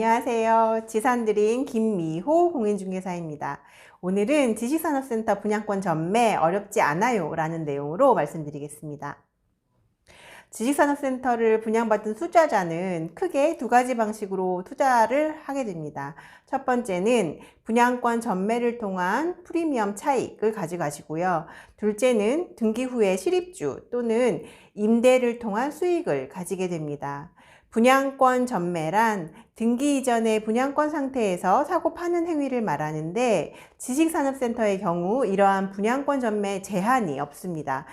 안녕하세요. 지산드림 김미호 공인중개사입니다. 오늘은 지식산업센터 분양권 전매 어렵지 않아요 라는 내용으로 말씀드리겠습니다. 지식산업센터를 분양받은 투자자는 크게 두 가지 방식으로 투자를 하게 됩니다. 첫 번째는 분양권 전매를 통한 프리미엄 차익을 가져가시고요. 둘째는 등기 후에 실입주 또는 임대를 통한 수익을 가지게 됩니다. 분양권 전매란 등기 이전의 분양권 상태에서 사고 파는 행위를 말하는데 지식산업센터의 경우 이러한 분양권 전매 제한이 없습니다.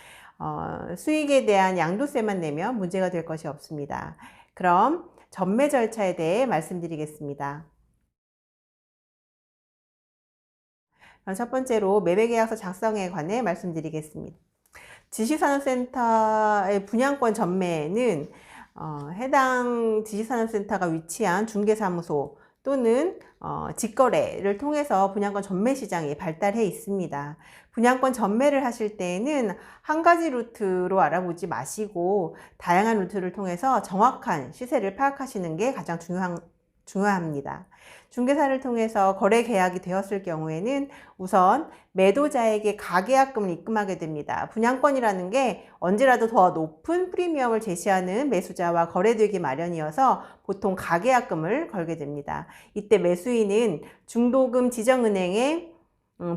수익에 대한 양도세만 내면 문제가 될 것이 없습니다. 그럼 전매 절차에 대해 말씀드리겠습니다. 첫 번째로 매매계약서 작성에 관해 말씀드리겠습니다. 지식산업센터의 분양권 전매는 해당 지식산업센터가 위치한 중개사무소 또는 직거래를 통해서 분양권 전매 시장이 발달해 있습니다. 분양권 전매를 하실 때에는 한 가지 루트로 알아보지 마시고 다양한 루트를 통해서 정확한 시세를 파악하시는 게 가장 중요합니다. 중개사를 통해서 거래 계약이 되었을 경우에는 우선 매도자에게 가계약금을 입금하게 됩니다. 분양권이라는 게 언제라도 더 높은 프리미엄을 제시하는 매수자와 거래되기 마련이어서 보통 가계약금을 걸게 됩니다. 이때 매수인은 중도금 지정은행에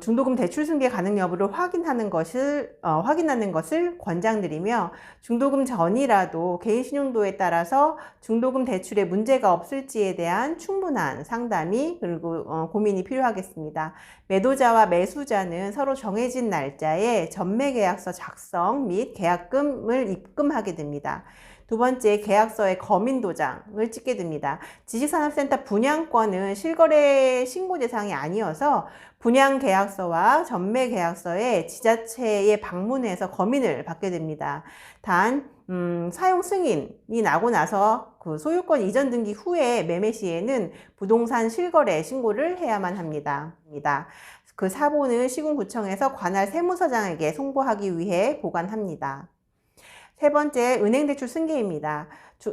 중도금 대출 승계 가능 여부를 확인하는 것을 권장드리며 중도금 전이라도 개인 신용도에 따라서 중도금 대출에 문제가 없을지에 대한 충분한 상담이 그리고 고민이 필요하겠습니다. 매도자와 매수자는 서로 정해진 날짜에 전매계약서 작성 및 계약금을 입금하게 됩니다. 두 번째, 계약서에 거민도장을 찍게 됩니다. 지식산업센터 분양권은 실거래 신고 대상이 아니어서 분양계약서와 전매계약서에 지자체에 방문해서 거민을 받게 됩니다. 단 사용 승인이 나고 나서 그 소유권 이전 등기 후에 매매 시에는 부동산 실거래 신고를 해야만 합니다. 그 사본은 시군구청에서 관할 세무서장에게 송부하기 위해 보관합니다. 세 번째, 은행대출 승계입니다.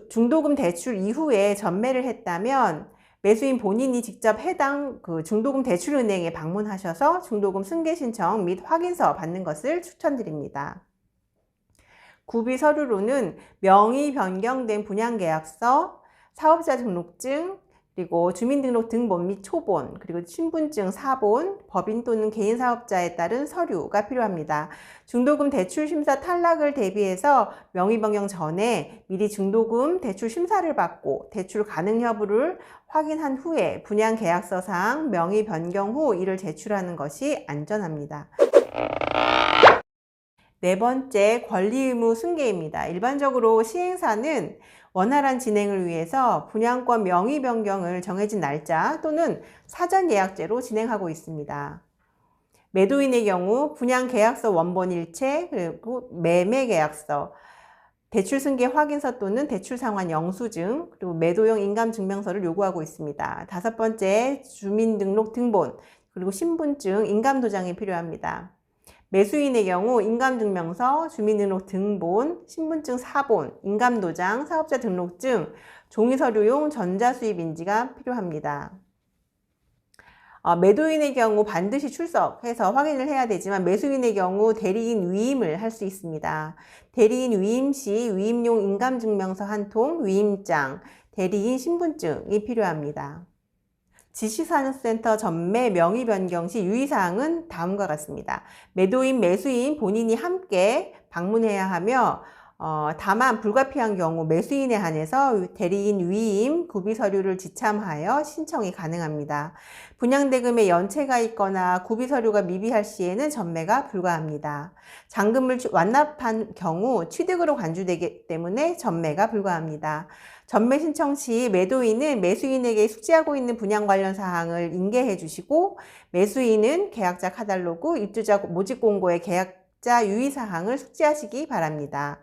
중도금 대출 이후에 전매를 했다면 매수인 본인이 직접 해당 중도금 대출은행에 방문하셔서 중도금 승계 신청 및 확인서 받는 것을 추천드립니다. 구비 서류로는 명의 변경된 분양계약서, 사업자 등록증, 그리고 주민등록 등본 및 초본, 그리고 신분증 사본, 법인 또는 개인 사업자에 따른 서류가 필요합니다. 중도금 대출 심사 탈락을 대비해서 명의 변경 전에 미리 중도금 대출 심사를 받고 대출 가능 여부를 확인한 후에 분양 계약서상 명의 변경 후 이를 제출하는 것이 안전합니다. 네 번째, 권리 의무 승계입니다. 일반적으로 시행사는 원활한 진행을 위해서 분양권 명의 변경을 정해진 날짜 또는 사전 예약제로 진행하고 있습니다. 매도인의 경우 분양계약서 원본 일체, 그리고 매매계약서, 대출승계 확인서 또는 대출상환 영수증, 그리고 매도용 인감증명서를 요구하고 있습니다. 다섯 번째, 주민등록 등본, 그리고 신분증, 인감도장이 필요합니다. 매수인의 경우 인감증명서, 주민등록 등본, 신분증 사본, 인감도장, 사업자 등록증, 종이서류용 전자수입인지가 필요합니다. 매도인의 경우 반드시 출석해서 확인을 해야 되지만 매수인의 경우 대리인 위임을 할 수 있습니다. 대리인 위임 시 위임용 인감증명서 한 통, 위임장, 대리인 신분증이 필요합니다. 지식산업센터 전매 명의 변경 시 유의사항은 다음과 같습니다. 매도인, 매수인 본인이 함께 방문해야 하며 다만 불가피한 경우 매수인에 한해서 대리인 위임, 구비 서류를 지참하여 신청이 가능합니다. 분양대금에 연체가 있거나 구비 서류가 미비할 시에는 전매가 불가합니다. 잔금을 완납한 경우 취득으로 간주되기 때문에 전매가 불가합니다. 전매 신청 시 매도인은 매수인에게 숙지하고 있는 분양 관련 사항을 인계해 주시고 매수인은 계약자 카탈로그, 입주자 모집 공고의 계약자 유의사항을 숙지하시기 바랍니다.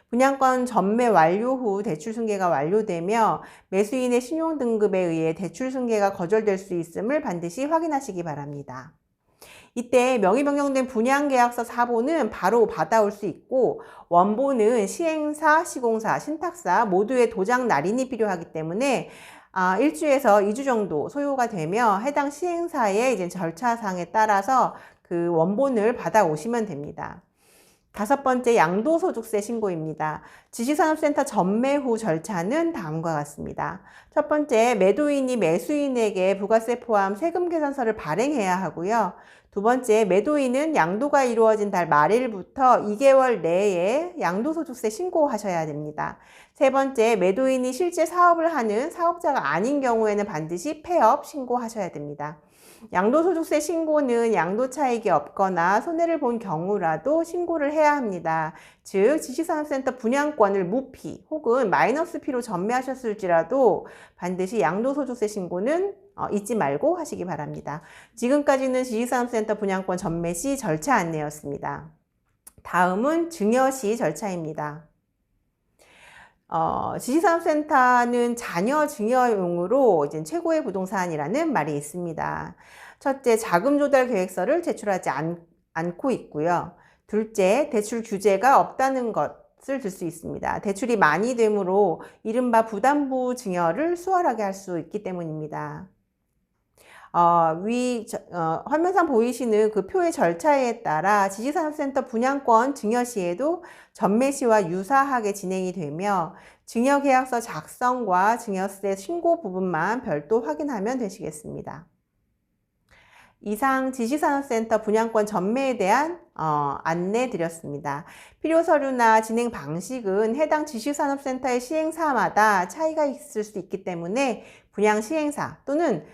분양권 전매 완료 후 대출 승계가 완료되며 매수인의 신용등급에 의해 대출 승계가 거절될 수 있음을 반드시 확인하시기 바랍니다. 이때 명의 변경된 분양계약서 사본은 바로 받아올 수 있고 원본은 시행사, 시공사, 신탁사 모두의 도장 날인이 필요하기 때문에 1주에서 2주 정도 소요가 되며 해당 시행사의 이제 절차상에 따라서 그 원본을 받아오시면 됩니다. 5번째, 양도소득세 신고입니다. 지식산업센터 전매 후 절차는 다음과 같습니다. 첫 번째, 매도인이 매수인에게 부가세 포함 세금 계산서를 발행해야 하고요. 두 번째, 매도인은 양도가 이루어진 달 말일부터 2개월 내에 양도소득세 신고하셔야 됩니다. 세 번째, 매도인이 실제 사업을 하는 사업자가 아닌 경우에는 반드시 폐업 신고하셔야 됩니다. 양도소득세 신고는 양도차익이 없거나 손해를 본 경우라도 신고를 해야 합니다. 즉, 지식산업센터 분양권을 무피 혹은 마이너스 피로 전매하셨을지라도 반드시 양도소득세 신고는 잊지 말고 하시기 바랍니다. 지금까지는 지식산업센터 분양권 전매 시 절차 안내였습니다. 다음은 증여 시 절차입니다. 지식산업센터는 자녀 증여용으로 이제 최고의 부동산이라는 말이 있습니다. 첫째, 자금 조달 계획서를 제출하지 않고 있고요. 둘째, 대출 규제가 없다는 것을 들 수 있습니다. 대출이 많이 되므로 이른바 부담부 증여를 수월하게 할 수 있기 때문입니다. 화면상 보이시는 그 표의 절차에 따라 지식산업센터 분양권 증여 시에도 전매 시와 유사하게 진행이 되며 증여계약서 작성과 증여세 신고 부분만 별도 확인하면 되시겠습니다. 이상 지식산업센터 분양권 전매에 대한 안내 드렸습니다. 필요 서류나 진행 방식은 해당 지식산업센터의 시행사마다 차이가 있을 수 있기 때문에 분양 시행사 또는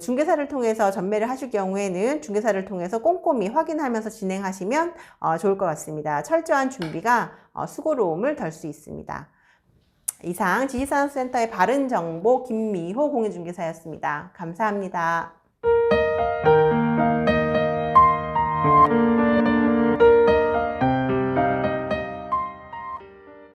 중개사를 통해서 전매를 하실 경우에는 중개사를 통해서 꼼꼼히 확인하면서 진행하시면 좋을 것 같습니다. 철저한 준비가 수고로움을 덜 수 있습니다. 이상 지식산업센터의 바른정보 김미호 공인중개사였습니다. 감사합니다.